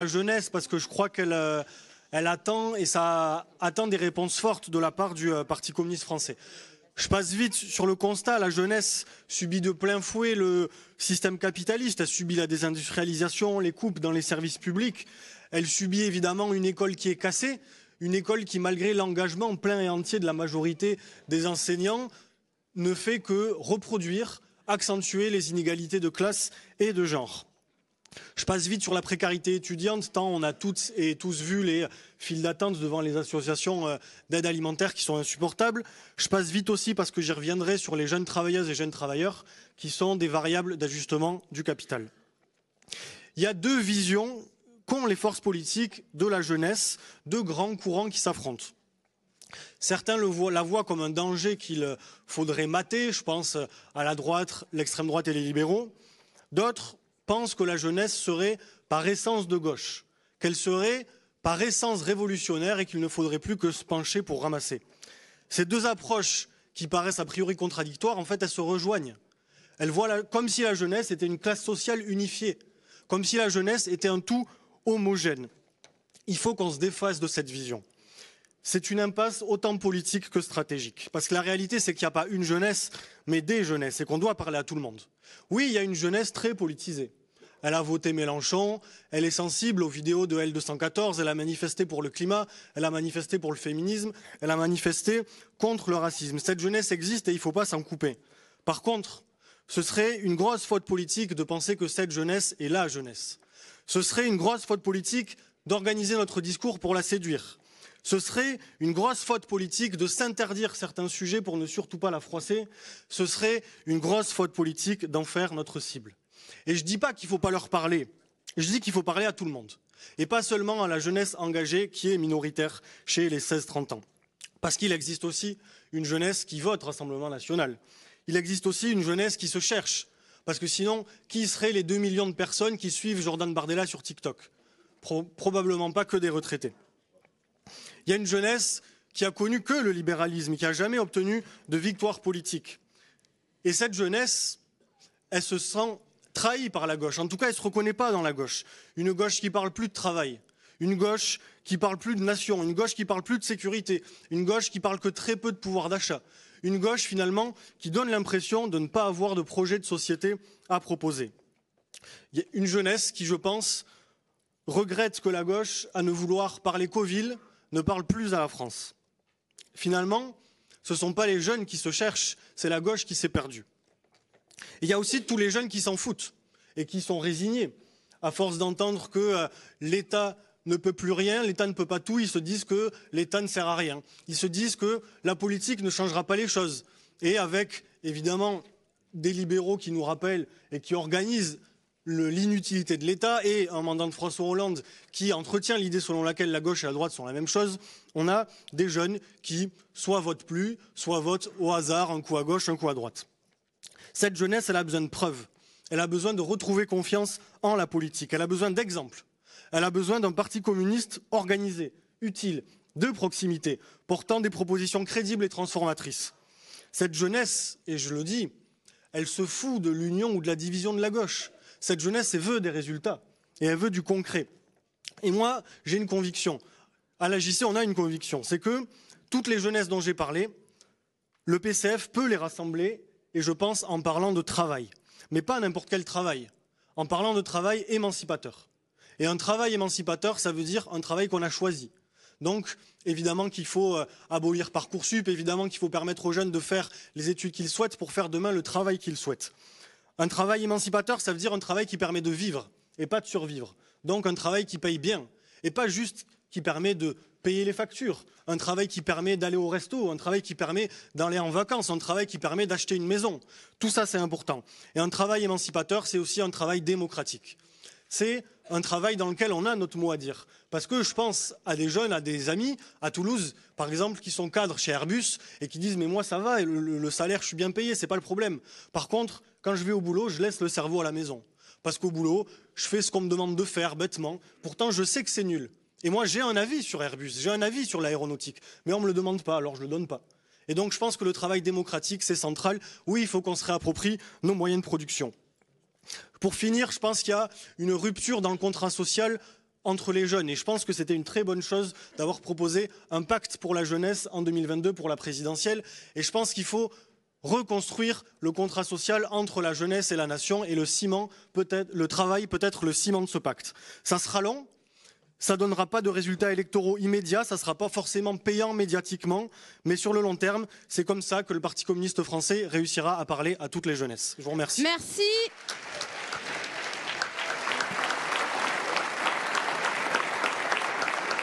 la jeunesse parce que je crois qu'elle attend et ça attend des réponses fortes de la part du Parti communiste français. Je passe vite sur le constat, la jeunesse subit de plein fouet le système capitaliste, elle subit la désindustrialisation, les coupes dans les services publics, elle subit évidemment une école qui est cassée, une école qui, malgré l'engagement plein et entier de la majorité des enseignants, ne fait que reproduire, accentuer les inégalités de classe et de genre. Je passe vite sur la précarité étudiante, tant on a toutes et tous vu les files d'attente devant les associations d'aide alimentaire qui sont insupportables. Je passe vite aussi parce que j'y reviendrai sur les jeunes travailleuses et jeunes travailleurs qui sont des variables d'ajustement du capital. Il y a deux visions qu'ont les forces politiques de la jeunesse, deux grands courants qui s'affrontent. Certains la voient comme un danger qu'il faudrait mater, je pense à la droite, l'extrême droite et les libéraux. D'autres pensent que la jeunesse serait par essence de gauche, qu'elle serait par essence révolutionnaire et qu'il ne faudrait plus que se pencher pour ramasser. Ces deux approches qui paraissent a priori contradictoires, en fait, elles se rejoignent. Elles voient comme si la jeunesse était une classe sociale unifiée, comme si la jeunesse était un tout homogène. Il faut qu'on se défasse de cette vision. C'est une impasse autant politique que stratégique. Parce que la réalité, c'est qu'il n'y a pas une jeunesse, mais des jeunesses, et qu'on doit parler à tout le monde. Oui, il y a une jeunesse très politisée. Elle a voté Mélenchon, elle est sensible aux vidéos de L214, elle a manifesté pour le climat, elle a manifesté pour le féminisme, elle a manifesté contre le racisme. Cette jeunesse existe et il ne faut pas s'en couper. Par contre, ce serait une grosse faute politique de penser que cette jeunesse est la jeunesse. Ce serait une grosse faute politique d'organiser notre discours pour la séduire. Ce serait une grosse faute politique de s'interdire certains sujets pour ne surtout pas la froisser. Ce serait une grosse faute politique d'en faire notre cible. Et je ne dis pas qu'il ne faut pas leur parler, je dis qu'il faut parler à tout le monde. Et pas seulement à la jeunesse engagée qui est minoritaire chez les 16-30 ans. Parce qu'il existe aussi une jeunesse qui vote Rassemblement National. Il existe aussi une jeunesse qui se cherche. Parce que sinon, qui seraient les 2 millions de personnes qui suivent Jordan Bardella sur TikTok? Probablement pas que des retraités. Il y a une jeunesse qui a connu que le libéralisme, qui n'a jamais obtenu de victoire politique. Et cette jeunesse, elle se sent trahie par la gauche. En tout cas, elle ne se reconnaît pas dans la gauche. Une gauche qui ne parle plus de travail, une gauche qui ne parle plus de nation, une gauche qui ne parle plus de sécurité, une gauche qui parle que très peu de pouvoir d'achat, une gauche finalement qui donne l'impression de ne pas avoir de projet de société à proposer. Il y a une jeunesse qui, je pense, regrette que la gauche, à ne vouloir parler qu'aux villes, ne parle plus à la France. Finalement, ce ne sont pas les jeunes qui se cherchent, c'est la gauche qui s'est perdue. Il y a aussi tous les jeunes qui s'en foutent et qui sont résignés. À force d'entendre que l'État ne peut plus rien, l'État ne peut pas tout, ils se disent que l'État ne sert à rien. Ils se disent que la politique ne changera pas les choses. Et avec, évidemment, des libéraux qui nous rappellent et qui organisent l'inutilité de l'État et un mandat de François Hollande qui entretient l'idée selon laquelle la gauche et la droite sont la même chose, on a des jeunes qui soit votent plus, soit votent au hasard, un coup à gauche, un coup à droite. Cette jeunesse, elle a besoin de preuves. Elle a besoin de retrouver confiance en la politique. Elle a besoin d'exemples. Elle a besoin d'un parti communiste organisé, utile, de proximité, portant des propositions crédibles et transformatrices. Cette jeunesse, et je le dis, elle se fout de l'union ou de la division de la gauche. Cette jeunesse, elle veut des résultats et elle veut du concret. Et moi, j'ai une conviction. À la JC, on a une conviction. C'est que toutes les jeunesses dont j'ai parlé, le PCF peut les rassembler, et je pense en parlant de travail. Mais pas n'importe quel travail. En parlant de travail émancipateur. Et un travail émancipateur, ça veut dire un travail qu'on a choisi. Donc, évidemment qu'il faut abolir Parcoursup, évidemment qu'il faut permettre aux jeunes de faire les études qu'ils souhaitent pour faire demain le travail qu'ils souhaitent. Un travail émancipateur, ça veut dire un travail qui permet de vivre et pas de survivre. Donc un travail qui paye bien et pas juste qui permet de payer les factures. Un travail qui permet d'aller au resto, un travail qui permet d'aller en vacances, un travail qui permet d'acheter une maison. Tout ça, c'est important. Et un travail émancipateur, c'est aussi un travail démocratique. C'est un travail dans lequel on a notre mot à dire. Parce que je pense à des jeunes, à des amis, à Toulouse, par exemple, qui sont cadres chez Airbus et qui disent « mais moi ça va, le salaire, je suis bien payé, c'est pas le problème. Par contre, quand je vais au boulot, je laisse le cerveau à la maison. Parce qu'au boulot, je fais ce qu'on me demande de faire, bêtement. Pourtant, je sais que c'est nul. Et moi, j'ai un avis sur Airbus, j'ai un avis sur l'aéronautique. Mais on ne me le demande pas, alors je ne le donne pas. Et donc, je pense que le travail démocratique, c'est central. Oui, il faut qu'on se réapproprie nos moyens de production. Pour finir, je pense qu'il y a une rupture dans le contrat social entre les jeunes. Et je pense que c'était une très bonne chose d'avoir proposé un pacte pour la jeunesse en 2022 pour la présidentielle. Et je pense qu'il faut reconstruire le contrat social entre la jeunesse et la nation, et le travail peut être le ciment de ce pacte. Ça sera long, ça ne donnera pas de résultats électoraux immédiats, ça ne sera pas forcément payant médiatiquement, mais sur le long terme, c'est comme ça que le Parti communiste français réussira à parler à toutes les jeunesses. Je vous remercie. Merci.